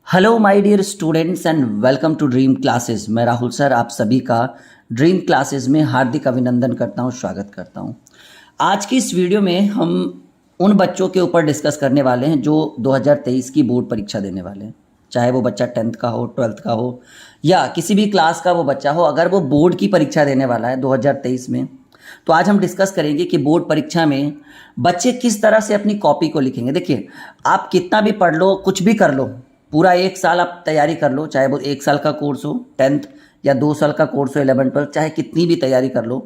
Hello my dear students and welcome to dream classes. मैं Rahul sir आप सभी का ड्रीम क्लासेस में हार्दिक अभिनंदन करता हूं, स्वागत करता हूं। आज की इस वीडियो में हम उन बच्चों के ऊपर डिस्कस करने वाले हैं जो 2023 की बोर्ड परीक्षा देने वाले हैं। चाहे वो बच्चा 10th का हो, 12th का हो या किसी भी क्लास का वो बच्चा हो, अगर वो बोर्ड की परीक्षा देने वाला है 2023 में, तो आज हम डिस्कस करेंगे कि बोर्ड परीक्षा में बच्चे किस तरह से अपनी कॉपी को लिखेंगे। देखिए, आप कितना भी पढ़ लो, कुछ भी कर लो, पूरा एक साल आप तैयारी कर लो, चाहे वो एक साल का कोर्स हो 10th या 2 साल का कोर्स हो 11 12, चाहे कितनी भी तैयारी कर लो,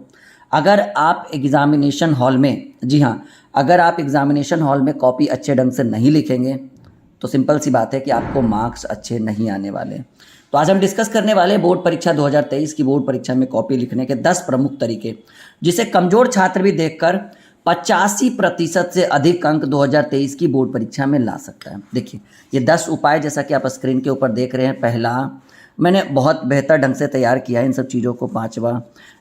अगर आप एग्जामिनेशन हॉल में, जी हाँ, अगर आप एग्जामिनेशन हॉल में कॉपी अच्छे ढंग से नहीं लिखेंगे तो सिंपल सी बात है कि आपको मार्क्स अच्छे नहीं आने वाले। तो आज हम डिस्कस करने वाले बोर्ड परीक्षा 2023 की बोर्ड परीक्षा में कॉपी लिखने के 10 प्रमुख तरीके, जिसे कमजोर छात्र भी देखकर 85% से अधिक अंक 2023 की बोर्ड परीक्षा में ला सकता है। देखिए, ये 10 उपाय जैसा कि आप स्क्रीन के ऊपर देख रहे हैं। पहला, मैंने बहुत बेहतर ढंग से तैयार किया है इन सब चीज़ों को। पांचवा,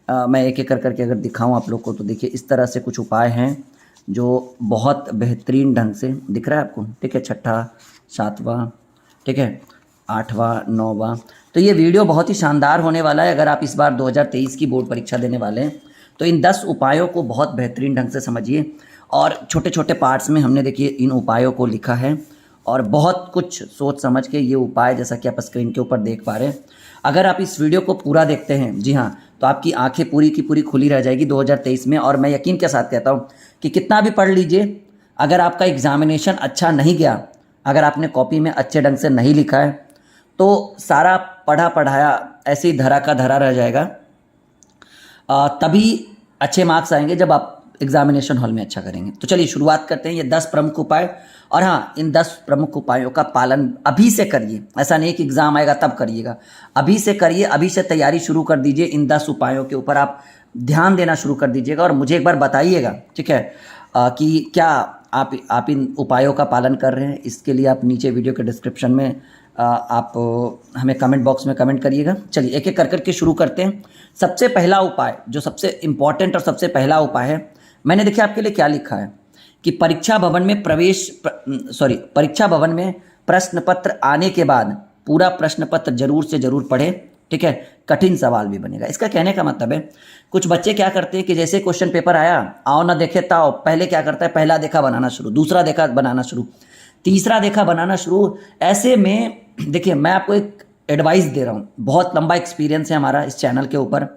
मैं एक एक करके अगर दिखाऊं आप लोग को, तो देखिए इस तरह से कुछ उपाय हैं जो बहुत बेहतरीन ढंग से दिख रहा है आपको, ठीक है। छठा, सातवां, ठीक है, आठवां, नौवां। तो ये वीडियो बहुत ही शानदार होने वाला है। अगर आप इस बार 2023 की बोर्ड परीक्षा देने वाले हैं तो इन 10 उपायों को बहुत बेहतरीन ढंग से समझिए। और छोटे छोटे पार्ट्स में हमने देखिए इन उपायों को लिखा है और बहुत कुछ सोच समझ के ये उपाय, जैसा कि आप स्क्रीन के ऊपर देख पा रहे हैं, अगर आप इस वीडियो को पूरा देखते हैं, जी हाँ, तो आपकी आंखें पूरी की पूरी खुली रह जाएगी 2023 में। और मैं यकीन के साथ कहता हूँ कि कितना भी पढ़ लीजिए, अगर आपका एग्जामिनेशन अच्छा नहीं गया, अगर आपने कॉपी में अच्छे ढंग से नहीं लिखा है, तो सारा पढ़ा पढ़ाया ऐसे ही धरा का धरा रह जाएगा। तभी अच्छे मार्क्स आएंगे जब आप एग्जामिनेशन हॉल में अच्छा करेंगे। तो चलिए शुरुआत करते हैं। ये 10 प्रमुख उपाय, और हाँ, इन 10 प्रमुख उपायों का पालन अभी से करिए। ऐसा नहीं कि एग्जाम आएगा तब करिएगा, अभी से करिए, अभी से तैयारी शुरू कर दीजिए। इन 10 उपायों के ऊपर आप ध्यान देना शुरू कर दीजिएगा और मुझे एक बार बताइएगा, ठीक है, कि क्या आप इन उपायों का पालन कर रहे हैं। इसके लिए आप नीचे वीडियो के डिस्क्रिप्शन में आप हमें कमेंट बॉक्स में कमेंट करिएगा। चलिए एक एक कर करके शुरू करते हैं। सबसे पहला उपाय, जो सबसे इम्पॉर्टेंट और सबसे पहला उपाय है, मैंने देखिए आपके लिए क्या लिखा है कि परीक्षा भवन में परीक्षा भवन में प्रश्न पत्र आने के बाद पूरा प्रश्न पत्र जरूर से जरूर पढ़े, ठीक है। कठिन सवाल भी बनेगा। इसका कहने का मतलब है, कुछ बच्चे क्या करते हैं कि जैसे क्वेश्चन पेपर आया, आओ ना देखे ताओ, पहले क्या करता है, पहला देखा बनाना शुरू, दूसरा देखा बनाना शुरू, तीसरा देखा बनाना शुरू। ऐसे में देखिए, मैं आपको एक एडवाइस दे रहा हूँ, बहुत लंबा एक्सपीरियंस है हमारा इस चैनल के ऊपर,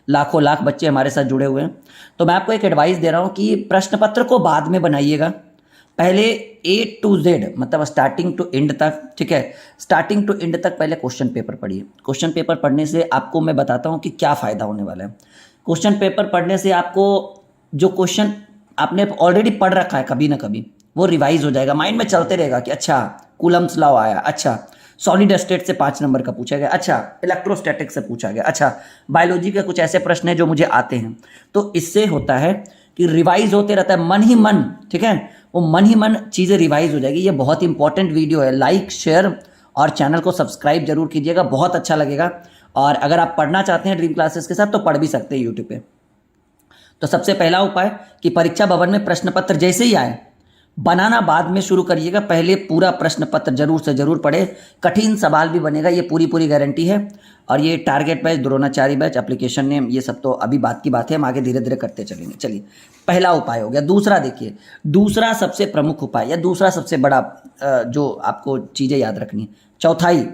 लाखों लाख बच्चे हमारे साथ जुड़े हुए हैं। तो मैं आपको एक एडवाइस दे रहा हूँ कि प्रश्न पत्र को बाद में बनाइएगा, पहले A to Z, मतलब स्टार्टिंग टू एंड तक, ठीक है, स्टार्टिंग टू एंड तक पहले क्वेश्चन पेपर पढ़िए। क्वेश्चन पेपर पढ़ने से आपको मैं बताता हूँ कि क्या फ़ायदा होने वाला है। क्वेश्चन पेपर पढ़ने से आपको जो क्वेश्चन आपने ऑलरेडी पढ़ रखा है कभी ना कभी, वो रिवाइज हो जाएगा, माइंड में चलते रहेगा कि अच्छा कूलम्स लॉ आया, अच्छा सॉलिड स्टेट से 5 नंबर का पूछा गया, अच्छा इलेक्ट्रोस्टैटिक से पूछा गया, अच्छा बायोलॉजी के कुछ ऐसे प्रश्न हैं जो मुझे आते हैं। तो इससे होता है कि रिवाइज होते रहता है मन ही मन, ठीक है, वो मन ही मन चीज़ें रिवाइज हो जाएगी। ये बहुत इंपॉर्टेंट वीडियो है। लाइक, शेयर और चैनल को सब्सक्राइब जरूर कीजिएगा, बहुत अच्छा लगेगा। और अगर आप पढ़ना चाहते हैं ड्रीम क्लासेस के साथ तो पढ़ भी सकते हैं यूट्यूब पे। तो सबसे पहला उपाय कि परीक्षा भवन में प्रश्न पत्र जैसे ही आए, बनाना बाद में शुरू करिएगा, पहले पूरा प्रश्न पत्र जरूर से जरूर पढ़े। कठिन सवाल भी बनेगा, ये पूरी पूरी गारंटी है। और ये target batch, Dronacharya batch, application name, ये सब तो अभी बात की बात है, हम आगे धीरे धीरे करते चलेंगे। चलिए, पहला उपाय हो गया। दूसरा देखिए, दूसरा सबसे प्रमुख उपाय या दूसरा सबसे बड़ा जो आपको चीज़ें याद रखनी है, चौथाई।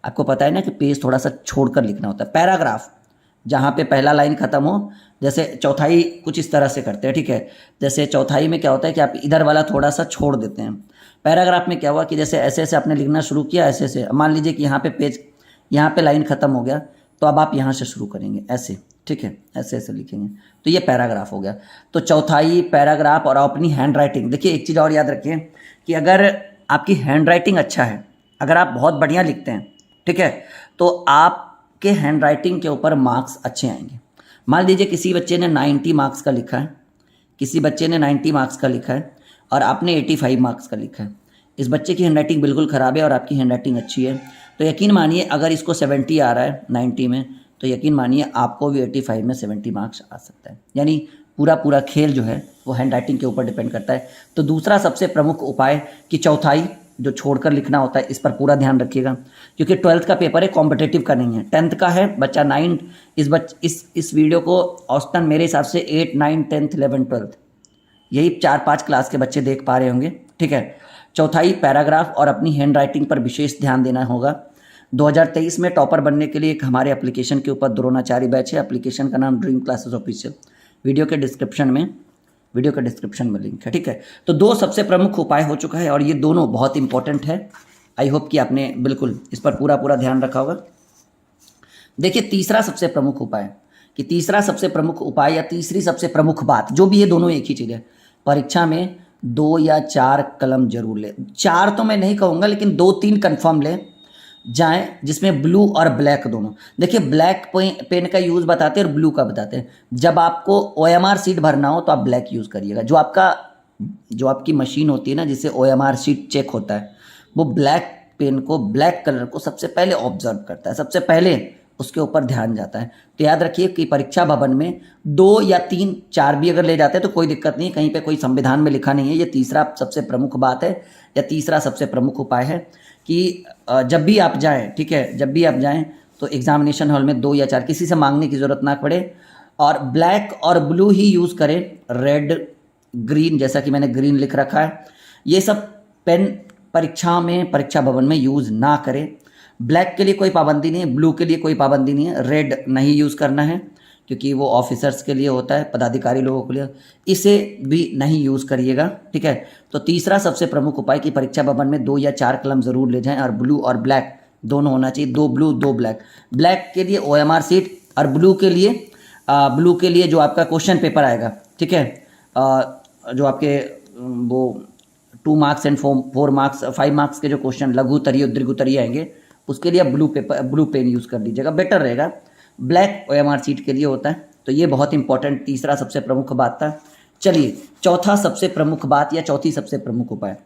आपको पता है ना कि पेज थोड़ा सा छोड़कर लिखना होता है। पैराग्राफ जहाँ पे पहला लाइन खत्म हो, जैसे चौथाई कुछ इस तरह से करते हैं, ठीक है। जैसे चौथाई में क्या होता है कि आप इधर वाला थोड़ा सा छोड़ देते हैं। पैराग्राफ में क्या हुआ कि जैसे ऐसे ऐसे आपने लिखना शुरू किया, ऐसे ऐसे, मान लीजिए कि यहाँ पे पेज, यहाँ पे लाइन खत्म हो गया, तो अब आप यहाँ से शुरू करेंगे ऐसे, ठीक है, ऐसे ऐसे लिखेंगे, तो ये पैराग्राफ हो गया। तो चौथाई, पैराग्राफ और अपनी हैंड राइटिंग। देखिए एक चीज़ और याद रखिए कि अगर आपकी हैंड राइटिंग अच्छा है, अगर आप बहुत बढ़िया लिखते हैं, ठीक है, तो आपके हैंड राइटिंग के ऊपर मार्क्स अच्छे आएंगे। मान लीजिए किसी बच्चे ने 90 मार्क्स का लिखा है, किसी बच्चे ने 90 मार्क्स का लिखा है और आपने 85 मार्क्स का लिखा है। इस बच्चे की हैंडराइटिंग बिल्कुल ख़राब है और आपकी हैंडराइटिंग अच्छी है, तो यकीन मानिए अगर इसको 70 आ रहा है 90 में, तो यकीन मानिए आपको भी 85 में 70 मार्क्स आ सकता है। यानी पूरा पूरा खेल जो है वो हैंडराइटिंग के ऊपर डिपेंड करता है। तो दूसरा सबसे प्रमुख उपाय कि चौथाई, जो छोड़कर लिखना होता है इस पर पूरा ध्यान रखिएगा, क्योंकि 12th का पेपर है, कॉम्पिटेटिव का नहीं है। 10th का है, बच्चा 9 इस वीडियो को औसतन मेरे हिसाब से 8, 9, 10th, 11, 12th यही 4-5 क्लास के बच्चे देख पा रहे होंगे, ठीक है। चौथाई, पैराग्राफ और अपनी हैंड राइटिंग पर विशेष ध्यान देना होगा। 2023 में टॉपर बनने के लिए एक हमारे एप्लीकेशन के ऊपर द्रोणाचार्य बैच है। एप्लीकेशन का नाम ड्रीम क्लासेस ऑफिशियल, वीडियो के डिस्क्रिप्शन में लिंक है, ठीक है। तो 2 सबसे प्रमुख उपाय हो चुका है और ये दोनों बहुत इंपॉर्टेंट है। आई होप कि आपने बिल्कुल इस पर पूरा ध्यान रखा होगा। देखिए तीसरा सबसे प्रमुख उपाय या तीसरी सबसे प्रमुख बात, जो भी ये दोनों एक ही चीज़ है, परीक्षा में 2 या 4 कलम जरूर ले। 4 तो मैं नहीं कहूँगा, लेकिन 2-3 कन्फर्म ले जाएं, जिसमें ब्लू और ब्लैक दोनों। देखिए ब्लैक पेन का यूज़ बताते हैं और ब्लू का बताते हैं। जब आपको OMR शीट भरना हो तो आप ब्लैक यूज़ करिएगा। जो आपकी मशीन होती है ना, जिससे OMR शीट चेक होता है, वो ब्लैक पेन को, ब्लैक कलर को सबसे पहले ऑब्जर्व करता है, सबसे पहले उसके ऊपर ध्यान जाता है। तो याद रखिए कि परीक्षा भवन में 2 या 3, 4 भी अगर ले जाते हैं तो कोई दिक्कत नहीं, कहीं पे कोई संविधान में लिखा नहीं है। ये तीसरा सबसे प्रमुख बात है या तीसरा सबसे प्रमुख उपाय है कि जब भी आप जाएं, ठीक है, जब भी आप जाएं तो एग्जामिनेशन हॉल में 2 या 4, किसी से मांगने की ज़रूरत ना पड़े, और ब्लैक और ब्लू ही यूज़ करें। रेड, ग्रीन, जैसा कि मैंने ग्रीन लिख रखा है, ये सब पेन परीक्षा भवन में यूज़ ना करें। ब्लैक के लिए कोई पाबंदी नहीं है, ब्लू के लिए कोई पाबंदी नहीं है, रेड नहीं यूज़ करना है क्योंकि वो ऑफिसर्स के लिए होता है, पदाधिकारी लोगों के लिए, इसे भी नहीं यूज़ करिएगा, ठीक है। तो तीसरा सबसे प्रमुख उपाय कि परीक्षा भवन में 2 या 4 कलम ज़रूर ले जाएं और ब्लू और ब्लैक दोनों होना चाहिए, 2 ब्लू 2 ब्लैक। ब्लैक के लिए OMR शीट और ब्लू के लिए जो आपका क्वेश्चन पेपर आएगा, ठीक है, जो आपके वो 2 मार्क्स एंड 4 मार्क्स 5 मार्क्स के जो क्वेश्चन लघु उत्तरीय और दीर्घ उत्तरीय आएंगे, उसके लिए आप ब्लू पेन यूज़ कर लीजिएगा, बेटर रहेगा। ब्लैक OMR शीट के लिए होता है। तो ये बहुत इंपॉर्टेंट तीसरा सबसे प्रमुख बात था। चलिए चौथा सबसे प्रमुख बात या चौथी सबसे प्रमुख उपाय,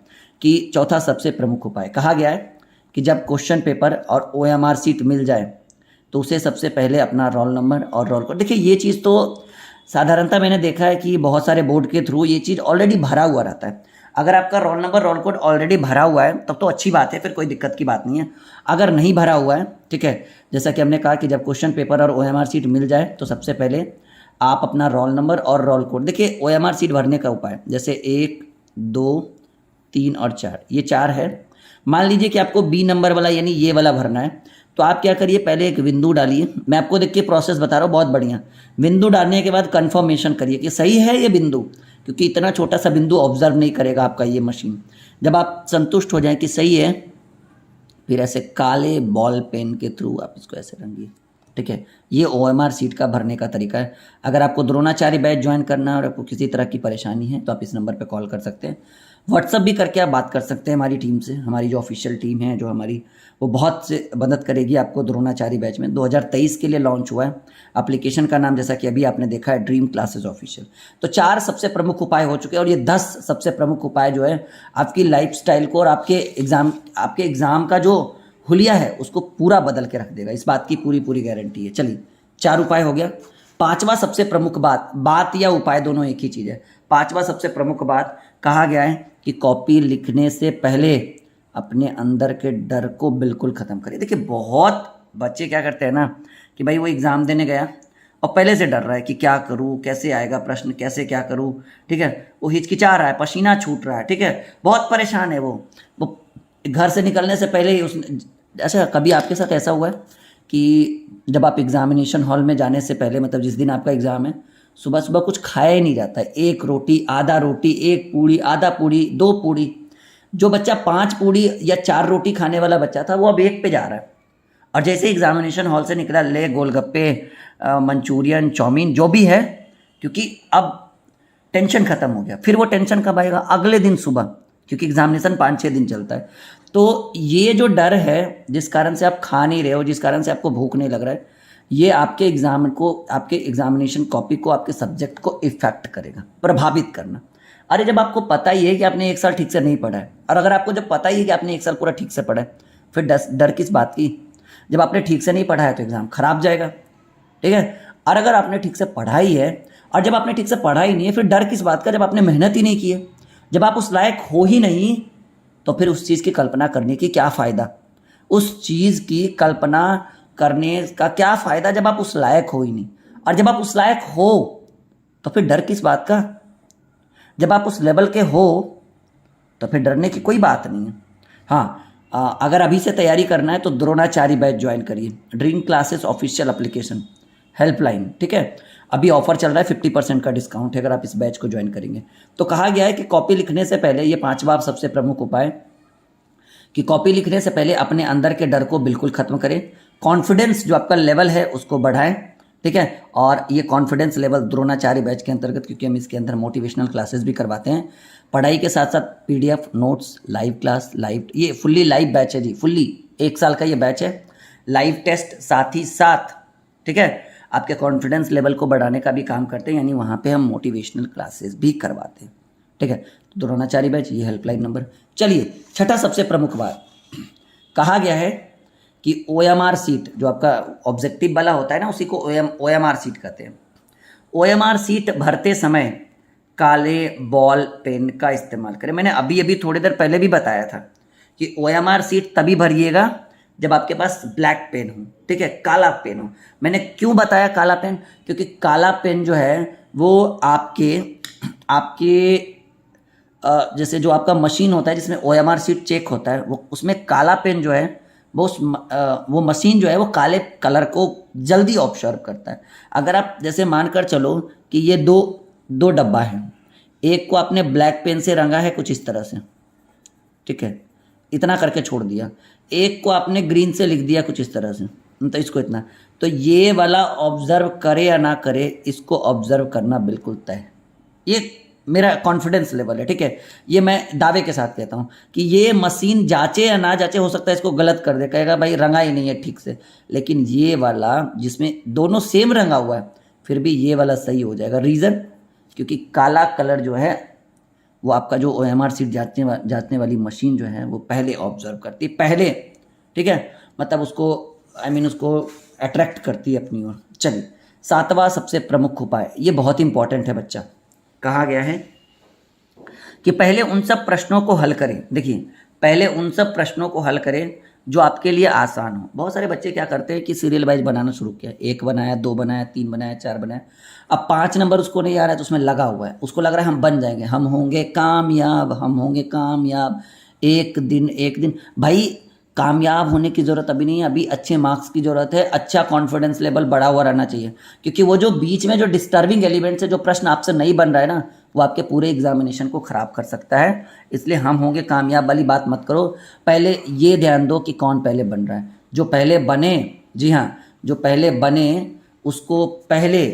कि चौथा सबसे प्रमुख उपाय कहा गया है कि जब क्वेश्चन पेपर और OMR शीट मिल जाए तो उसे सबसे पहले अपना रोल नंबर और रोल कोड, देखिए ये चीज़ तो साधारणतः मैंने देखा है कि बहुत सारे बोर्ड के थ्रू ये चीज़ ऑलरेडी भरा हुआ रहता है। अगर आपका roll number roll code already भरा हुआ है तब तो अच्छी बात है, फिर कोई दिक्कत की बात नहीं है। अगर नहीं भरा हुआ है, ठीक है, जैसा कि हमने कहा कि जब क्वेश्चन पेपर और OMR शीट मिल जाए तो सबसे पहले आप अपना रोल नंबर और रोल कोड, देखिए OMR शीट भरने का उपाय जैसे 1, 2, 3 और 4, ये 4 है। मान लीजिए कि आपको B नंबर वाला यानी ये वाला भरना है, तो आप क्या करिए, पहले एक बिंदु डालिए। मैं आपको देखिए प्रोसेस बता रहा हूँ, बहुत बढ़िया। बिंदु डालने के बाद कंफर्मेशन करिए कि सही है ये बिंदु, क्योंकि इतना छोटा सा बिंदु ऑब्जर्व नहीं करेगा आपका ये मशीन। जब आप संतुष्ट हो जाएं कि सही है, फिर ऐसे काले बॉल पेन के थ्रू आप इसको ऐसे रंगिए, ठीक है। ये OMR शीट का भरने का तरीका है। अगर आपको द्रोणाचार्य बैच ज्वाइन करना है और आपको किसी तरह की परेशानी है तो आप इस नंबर पर कॉल कर सकते हैं, व्हाट्सअप भी करके आप बात कर सकते हैं हमारी टीम से। हमारी जो ऑफिशियल टीम है, जो हमारी, वो बहुत से मदद करेगी आपको द्रोणाचार्य बैच में। 2023 के लिए लॉन्च हुआ है। एप्लीकेशन का नाम जैसा कि अभी आपने देखा है, ड्रीम क्लासेस ऑफिशियल। तो 4 सबसे प्रमुख उपाय हो चुके हैं और ये 10 सबसे प्रमुख उपाय जो है आपकी लाइफस्टाइल को और आपके एग्ज़ाम का जो हुलिया है उसको पूरा बदल के रख देगा, इस बात की पूरी गारंटी है। चलिए 4 उपाय हो गया। 5वां सबसे प्रमुख बात या उपाय दोनों एक ही चीज़ है। 5वां सबसे प्रमुख बात, कहा गया है कि कॉपी लिखने से पहले अपने अंदर के डर को बिल्कुल ख़त्म करिए। देखिए बहुत बच्चे क्या करते हैं ना कि भाई वो एग्ज़ाम देने गया और पहले से डर रहा है कि क्या करूँ, कैसे आएगा प्रश्न, कैसे क्या करूँ, ठीक है, वो हिचकिचा रहा है, पसीना छूट रहा है, ठीक है, बहुत परेशान है वो घर से निकलने से पहले ही उसने। अच्छा, कभी आपके साथ ऐसा हुआ है कि जब आप एग्जामिनेशन हॉल में जाने से पहले, मतलब जिस दिन आपका एग्ज़ाम है, सुबह सुबह कुछ खाया ही नहीं जाता है, 1 रोटी, आधा रोटी, 1 पूड़ी, आधा पूड़ी, 2 पूड़ी। जो बच्चा 5 पूड़ी या 4 रोटी खाने वाला बच्चा था वो अब 1 पे जा रहा है, और जैसे एग्जामिनेशन हॉल से निकला, ले गोलगप्पे, मंचूरियन, चाउमीन, जो भी है, क्योंकि अब टेंशन ख़त्म हो गया। फिर वो टेंशन कब आएगा? अगले दिन सुबह, क्योंकि एग्जामिनेशन 5-6 दिन चलता है। तो ये जो डर है, जिस कारण से आप खा नहीं रहे हो, जिस कारण से आपको भूख नहीं लग रहा है, ये आपके एग्जाम को, आपके एग्जामिनेशन कॉपी को, आपके सब्जेक्ट को इफेक्ट करेगा, प्रभावित करना। अरे जब आपको पता ही है कि आपने 1 साल ठीक से नहीं पढ़ा है, और अगर आपको जब पता ही है कि आपने 1 साल पूरा ठीक से पढ़ा है, फिर डर किस बात की? जब आपने ठीक से नहीं पढ़ा है तो एग्ज़ाम खराब जाएगा, ठीक है। और अगर आपने ठीक से पढ़ा ही है, और जब आपने ठीक से पढ़ा ही नहीं है, फिर डर किस बात का? जब आपने मेहनत ही नहीं की है, जब आप उस लायक हो ही नहीं, तो फिर उस चीज़ की कल्पना करने की क्या फ़ायदा? उस चीज़ की कल्पना करने का क्या फ़ायदा जब आप उस लायक हो ही नहीं? और जब आप उस लायक हो तो फिर डर किस बात का? जब आप उस लेवल के हो तो फिर डरने की कोई बात नहीं है। हाँ, अगर अभी से तैयारी करना है तो द्रोणाचार्य बैच ज्वाइन करिए, dream classes official application helpline, ठीक है। अभी ऑफर चल रहा है, 50% का डिस्काउंट है अगर आप इस बैच को ज्वाइन करेंगे। तो कहा गया है कि कॉपी लिखने से पहले, ये 5वां सबसे प्रमुख उपाय, कि कॉपी लिखने से पहले अपने अंदर के डर को बिल्कुल खत्म करें, कॉन्फिडेंस जो आपका लेवल है उसको बढ़ाएं, ठीक है। और ये कॉन्फिडेंस लेवल द्रोणाचार्य बैच के अंतर्गत, क्योंकि हम इसके अंदर मोटिवेशनल क्लासेस भी करवाते हैं, पढ़ाई के साथ साथ PDF notes, live class, live, ये फुल्ली लाइव बैच है जी, फुल्ली 1 साल का ये बैच है, लाइव टेस्ट साथ ही साथ, ठीक है। आपके कॉन्फिडेंस लेवल को बढ़ाने का भी काम करते हैं, यानी वहाँ पे हम मोटिवेशनल क्लासेस भी करवाते हैं, ठीक है। तो द्रोणाचार्य बैच, ये हेल्पलाइन नंबर। चलिए, छठा सबसे प्रमुख बात, कहा गया है कि OMR सीट, जो आपका ऑब्जेक्टिव वाला होता है ना, उसी को OMR सीट कहते हैं। OMR सीट भरते समय काले बॉल पेन का इस्तेमाल करें। मैंने अभी अभी थोड़ी देर पहले भी बताया था कि OMR सीट तभी भरिएगा जब आपके पास ब्लैक पेन हो, ठीक है, काला पेन हो। मैंने क्यों बताया काला पेन? क्योंकि काला पेन जो है वो आपके जैसे जो आपका मशीन होता है जिसमें OMR सीट चेक होता है, वो उसमें काला पेन जो है वो मशीन जो है वो काले कलर को जल्दी ऑब्जर्व करता है। अगर आप जैसे मानकर चलो कि ये दो डब्बा है, एक को आपने ब्लैक पेन से रंगा है कुछ इस तरह से, ठीक है, इतना करके छोड़ दिया, एक को आपने ग्रीन से लिख दिया कुछ इस तरह से, तो इसको इतना, तो ये वाला ऑब्जर्व करे या ना करे, इसको ऑब्जर्व करना बिल्कुल तय है। ये मेरा कॉन्फिडेंस लेवल है, ठीक है। ये मैं दावे के साथ कहता हूँ कि ये मशीन जांचे या ना जांचे, हो सकता है इसको गलत कर दे, कहेगा भाई रंगा ही नहीं है ठीक से, लेकिन ये वाला जिसमें दोनों सेम रंगा हुआ है फिर भी ये वाला सही हो जाएगा। रीज़न, क्योंकि काला कलर जो है वो आपका जो OMR सीट जांचने वाली मशीन जो है वो पहले ऑब्जर्व करती है, पहले, ठीक है, मतलब उसको उसको अट्रैक्ट करती है अपनी ओर। चलिए, 7वां सबसे प्रमुख उपाय, ये बहुत इंपॉर्टेंट है बच्चा। कहा गया है कि पहले उन सब प्रश्नों को हल करें। देखिए, पहले उन सब प्रश्नों को हल करें जो आपके लिए आसान हो। बहुत सारे बच्चे क्या करते हैं कि सीरियल वाइज बनाना शुरू किया, 1 बनाया, 2 बनाया, 3 बनाया, 4 बनाया, अब 5 नंबर उसको नहीं आ रहा है तो उसमें लगा हुआ है, उसको लग रहा है हम बन जाएंगे, हम होंगे कामयाब, हम होंगे कामयाब, एक दिन। भाई, कामयाब होने की ज़रूरत अभी नहीं है, अभी अच्छे मार्क्स की ज़रूरत है, अच्छा कॉन्फिडेंस लेवल बढ़ा हुआ रहना चाहिए, क्योंकि वो जो बीच में जो डिस्टर्बिंग एलिमेंट से जो प्रश्न आपसे नहीं बन रहा है ना, वो आपके पूरे एग्जामिनेशन को ख़राब कर सकता है। इसलिए हम होंगे कामयाब वाली बात मत करो, पहले ये ध्यान दो कि कौन पहले बन रहा है। जो पहले बने, जी हाँ, जो पहले बने उसको पहले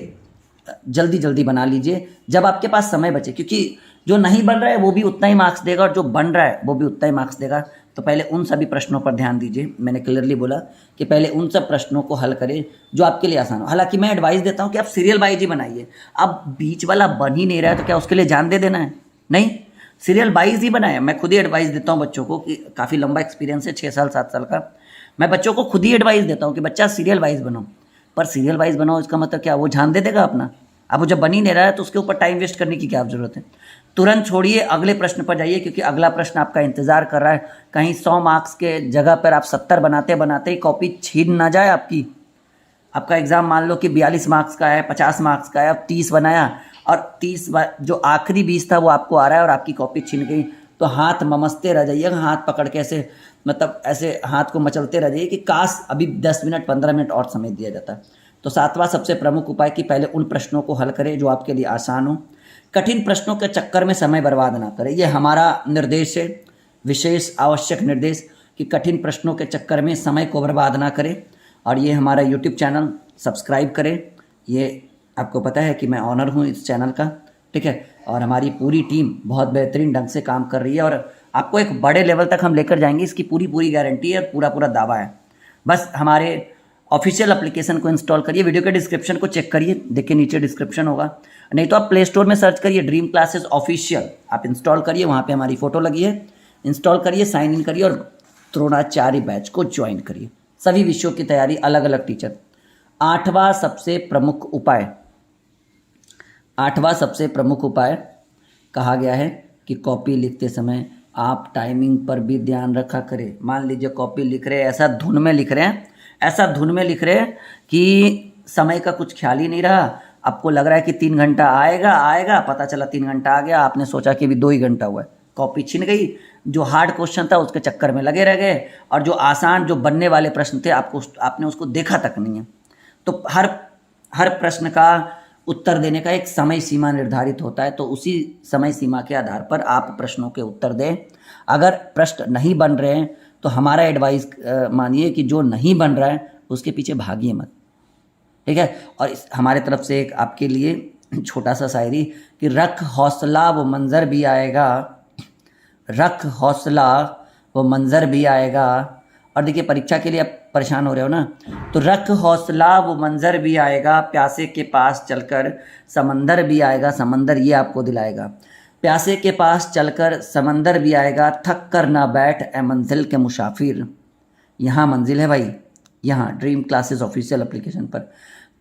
जल्दी जल्दी बना लीजिए जब आपके पास समय बचे, क्योंकि जो नहीं बन रहा है वो भी उतना ही मार्क्स देगा और जो बन रहा है वो भी उतना ही मार्क्स देगा। तो पहले उन सभी प्रश्नों पर ध्यान दीजिए। मैंने क्लियरली बोला कि पहले उन सब प्रश्नों को हल करें जो आपके लिए आसान हो। हालांकि मैं एडवाइस देता हूं कि आप सीरियल वाइज ही बनाइए। अब बीच वाला बन ही नहीं रहा है तो क्या उसके लिए जान दे देना है? नहीं, सीरियल वाइज ही बनाए। मैं खुद ही एडवाइस देता हूँ बच्चों को, कि काफ़ी लंबा एक्सपीरियंस है, 6 साल 7 साल का। मैं बच्चों को खुद ही एडवाइस देता हूँ कि बच्चा सीरियल वाइज बनाओ। पर सीरियल वाइज बनाओ इसका मतलब क्या, वो ध्यान दे देगा अपना? अब वो जब बन ही नहीं रहा है तो उसके ऊपर टाइम वेस्ट करने की क्या जरूरत है? तुरंत छोड़िए, अगले प्रश्न पर जाइए, क्योंकि अगला प्रश्न आपका इंतजार कर रहा है। कहीं 100 मार्क्स के जगह पर आप 70 बनाते बनाते ही कॉपी छीन ना जाए आपकी। आपका एग्जाम मान लो कि 42 मार्क्स का है, 50 मार्क्स का है, अब 30 बनाया और 30 जो आखिरी 20 था वो आपको आ रहा है और आपकी कॉपी छीन गई, तो हाथ ममसते रह जाइएगा, हाथ पकड़ के ऐसे, मतलब ऐसे हाथ को मचलते रह जाइए कि काश अभी 10 मिनट 15 मिनट और समय दिया जाता। तो 7वां सबसे प्रमुख उपाय कि पहले उन प्रश्नों को हल करें जो आपके लिए आसान हो। कठिन प्रश्नों के चक्कर में समय बर्बाद ना करें, ये हमारा निर्देश है, विशेष आवश्यक निर्देश, कि कठिन प्रश्नों के चक्कर में समय को बर्बाद ना करें। और ये हमारा यूट्यूब चैनल सब्सक्राइब करें, ये आपको पता है कि मैं ऑनर हूँ इस चैनल का, ठीक है। और हमारी पूरी टीम बहुत बेहतरीन ढंग से काम कर रही है और आपको एक बड़े लेवल तक हम लेकर जाएंगे, इसकी पूरी गारंटी है, पूरा दावा है। बस हमारे ऑफिशियल एप्लीकेशन को इंस्टॉल करिए, वीडियो के डिस्क्रिप्शन को चेक करिए, देखिए नीचे डिस्क्रिप्शन होगा, नहीं तो आप प्ले स्टोर में सर्च करिए ड्रीम क्लासेस ऑफिशियल, आप इंस्टॉल करिए, वहाँ पे हमारी फ़ोटो लगी है, इंस्टॉल करिए, साइन इन करिए और द्रोणाचार्य बैच को ज्वाइन करिए। सभी विषयों की तैयारी, अलग अलग टीचर। 8वां सबसे प्रमुख उपाय, कहा गया है कि कॉपी लिखते समय आप टाइमिंग पर भी ध्यान रखा करें। मान लीजिए कॉपी लिख रहे हैं, ऐसा धुन में लिख रहे हैं, ऐसा धुन में लिख रहे हैं कि समय का कुछ ख्याल ही नहीं रहा। आपको लग रहा है कि 3 घंटा आएगा आएगा, पता चला 3 घंटा आ गया, आपने सोचा कि अभी 2 ही घंटा हुआ है, कॉपी छिन गई। जो हार्ड क्वेश्चन था उसके चक्कर में लगे रह गए, और जो आसान जो बनने वाले प्रश्न थे आपने उसको देखा तक नहीं है। तो हर प्रश्न का उत्तर देने का एक समय सीमा निर्धारित होता है, तो उसी समय सीमा के आधार पर आप प्रश्नों के उत्तर दें। अगर प्रश्न नहीं बन रहे हैं तो हमारा एडवाइस मानिए कि जो नहीं बन रहा है उसके पीछे भागिए मत, ठीक है। और हमारे तरफ से एक आपके लिए छोटा सा शायरी कि रख हौसला वो मंजर भी आएगा, रख हौसला वो मंजर भी आएगा। और देखिए परीक्षा के लिए आप परेशान हो रहे हो ना, तो रख हौसला वो मंजर भी आएगा, प्यासे के पास चलकर समंदर भी आएगा, समंदर ये आपको दिलाएगा। प्यासे के पास चलकर समंदर भी आएगा, थक कर ना बैठ ए मंजिल के मुसाफिर। यहाँ मंजिल है भाई, यहाँ ड्रीम क्लासेस ऑफिशियल एप्लीकेशन पर।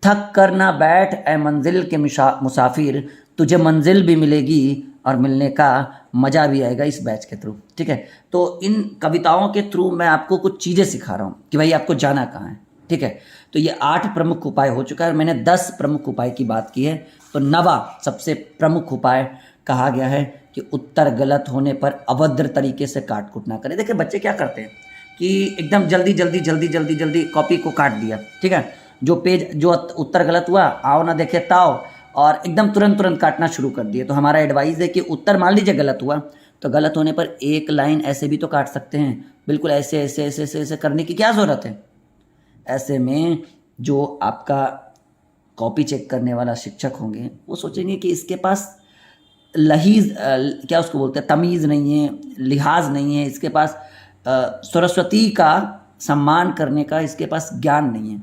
थक कर ना बैठ ए मंजिल के मुसाफिर, तुझे मंजिल भी मिलेगी और मिलने का मज़ा भी आएगा इस बैच के थ्रू, ठीक है। तो इन कविताओं के थ्रू मैं आपको कुछ चीज़ें सिखा रहा हूँ कि भाई आपको जाना कहाँ है, ठीक है। तो ये 8 प्रमुख उपाय हो चुका है, मैंने 10 प्रमुख उपाय की बात की है। तो 9वां सबसे प्रमुख उपाय कहा गया है कि उत्तर गलत होने पर अभद्र तरीके से काट कूट ना करें। देखिए बच्चे क्या करते हैं कि एकदम जल्दी कॉपी को काट दिया, ठीक है। जो पेज जो उत्तर गलत हुआ, आओ ना देखे ताओ, और एकदम तुरंत काटना शुरू कर दिए। तो हमारा एडवाइस है कि उत्तर मान लीजिए गलत हुआ, तो गलत होने पर एक लाइन ऐसे भी तो काट सकते हैं, बिल्कुल ऐसे ऐसे ऐसे ऐसे ऐसे करने की क्या ज़रूरत है। ऐसे में जो आपका कॉपी चेक करने वाला शिक्षक होंगे वो सोचेंगे कि इसके पास लहीज क्या उसको बोलते हैं, तमीज़ नहीं है, लिहाज नहीं है, इसके पास सरस्वती का सम्मान करने का इसके पास ज्ञान नहीं है।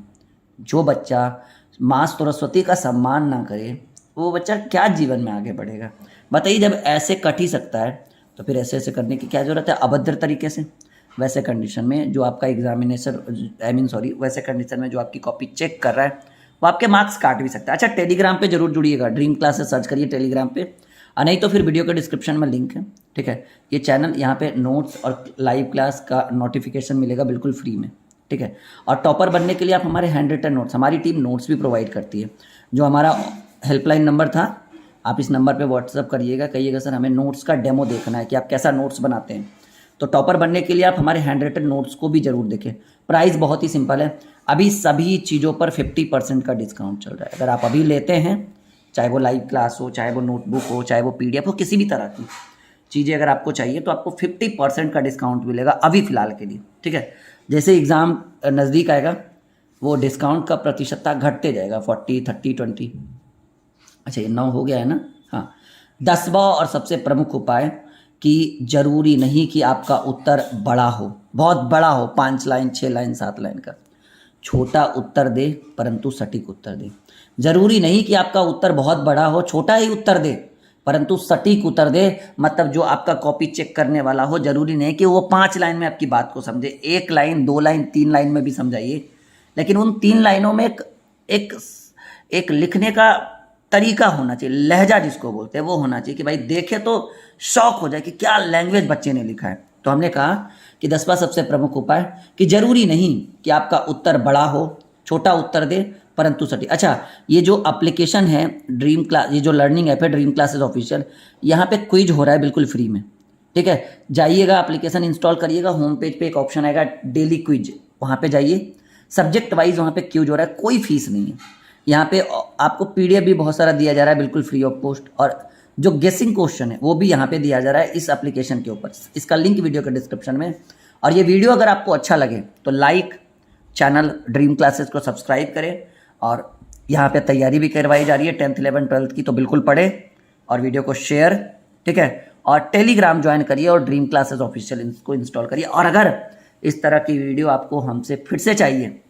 जो बच्चा माँ सरस्वती का सम्मान ना करे वो बच्चा क्या जीवन में आगे बढ़ेगा बताइए। जब ऐसे कट ही सकता है तो फिर ऐसे ऐसे करने की क्या ज़रूरत है अभद्र तरीके से। वैसे कंडीशन में जो आपका एग्जामिनेशन वैसे कंडीशन में जो आपकी कॉपी चेक कर रहा है वो आपके मार्क्स काट भी सकता है। अच्छा टेलीग्राम पे जरूर जुड़िएगा, ड्रीम क्लासेस सर्च करिए टेलीग्राम पे, और नहीं तो फिर वीडियो के डिस्क्रिप्शन में लिंक है, ठीक है। ये चैनल यहाँ पे नोट्स और लाइव क्लास का नोटिफिकेशन मिलेगा बिल्कुल फ्री में, ठीक है। और टॉपर बनने के लिए आप हमारे हैंड रिटन नोट्स, हमारी टीम नोट्स भी प्रोवाइड करती है। जो हमारा हेल्पलाइन नंबर था, आप इस नंबर पे व्हाट्सअप करिएगा, कहिएगा सर हमें नोट्स का डेमो देखना है कि आप कैसा नोट्स बनाते हैं। तो टॉपर बनने के लिए आप हमारे हैंड रिटन नोट्स को भी जरूर देखें। प्राइस बहुत ही सिंपल है, अभी सभी चीज़ों पर 50% का डिस्काउंट चल रहा है। अगर आप अभी लेते हैं, चाहे वो लाइव क्लास हो, चाहे वो नोटबुक हो, चाहे वो PDF हो, किसी भी तरह की चीज़ें अगर आपको चाहिए तो आपको 50% का डिस्काउंट मिलेगा अभी फ़िलहाल के लिए, ठीक है। जैसे एग्ज़ाम नज़दीक आएगा वो डिस्काउंट का प्रतिशतता घटते जाएगा, 40, 30, 20। अच्छा ये 9 हो गया है ना। हाँ, 10वां और सबसे प्रमुख उपाय कि ज़रूरी नहीं कि आपका उत्तर बड़ा हो, बहुत बड़ा हो, 5 लाइन 6 लाइन 7 लाइन का। छोटा उत्तर दे परंतु सटीक उत्तर दे। ज़रूरी नहीं कि आपका उत्तर बहुत बड़ा हो, छोटा ही उत्तर दे परंतु सटीक उत्तर दे। मतलब जो आपका कॉपी चेक करने वाला हो, जरूरी नहीं कि वो 5 लाइन में आपकी बात को समझे, 1 लाइन 2 लाइन 3 लाइन में भी समझाइए, लेकिन उन 3 लाइनों में एक लिखने का तरीका होना चाहिए, लहजा जिसको बोलते हैं वो होना चाहिए कि भाई देखे तो शौक हो जाए कि क्या लैंग्वेज बच्चे ने लिखा है। तो हमने कहा कि 10वां सबसे प्रमुख उपाय कि जरूरी नहीं कि आपका उत्तर बड़ा हो, छोटा उत्तर दे परंतु सटीक। अच्छा ये जो एप्लीकेशन है ड्रीम क्लास, ये जो लर्निंग ऐप है ड्रीम क्लासेस ऑफिशियल, यहाँ पे क्विज हो रहा है बिल्कुल फ्री में, ठीक है। जाइएगा एप्लीकेशन इंस्टॉल करिएगा, होम पेज पे एक ऑप्शन आएगा डेली क्विज, वहाँ पे जाइए, सब्जेक्ट वाइज वहाँ पे क्विज हो रहा है, कोई फीस नहीं है। यहाँ पे आपको PDF भी बहुत सारा दिया जा रहा है बिल्कुल फ्री ऑफ कॉस्ट, और जो गेसिंग क्वेश्चन है वो भी यहाँ पे दिया जा रहा है इस एप्लीकेशन के ऊपर। इसका लिंक वीडियो के डिस्क्रिप्शन में। और ये वीडियो अगर आपको अच्छा लगे तो लाइक, चैनल ड्रीम क्लासेस को सब्सक्राइब करें, और यहाँ पे तैयारी भी करवाई जा रही है 10th 11th 12th की, तो बिल्कुल पढ़ें और वीडियो को शेयर, ठीक है। और टेलीग्राम ज्वाइन करिए और ड्रीम क्लासेस ऑफिशियल को इंस्टॉल करिए। और अगर इस तरह की वीडियो आपको हमसे फिर से चाहिए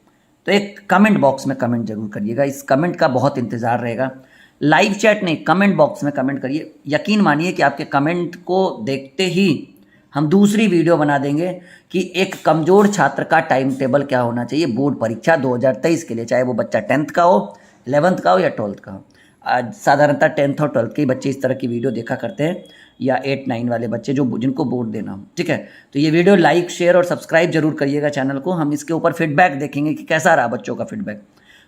तो एक कमेंट बॉक्स में कमेंट जरूर करिएगा, इस कमेंट का बहुत इंतज़ार रहेगा। लाइव चैट नहीं, कमेंट बॉक्स में कमेंट करिए। यकीन मानिए कि आपके कमेंट को देखते ही हम दूसरी वीडियो बना देंगे कि एक कमज़ोर छात्र का टाइम टेबल क्या होना चाहिए बोर्ड परीक्षा 2023 के लिए, चाहे वो बच्चा 10th का हो, 11th का हो या 12th का हो। आज साधारणतः 10th और 12th के बच्चे इस तरह की वीडियो देखा करते हैं, या 8-9 वाले बच्चे जो जिनको बोर्ड देना हो, ठीक है। तो ये वीडियो लाइक, शेयर और सब्सक्राइब जरूर करिएगा चैनल को। हम इसके ऊपर फीडबैक देखेंगे कि कैसा रहा बच्चों का फीडबैक।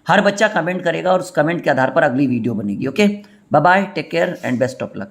हर बच्चा कमेंट करेगा और उस कमेंट के आधार पर अगली वीडियो बनेगी। Okay, bye bye, take care and best of luck.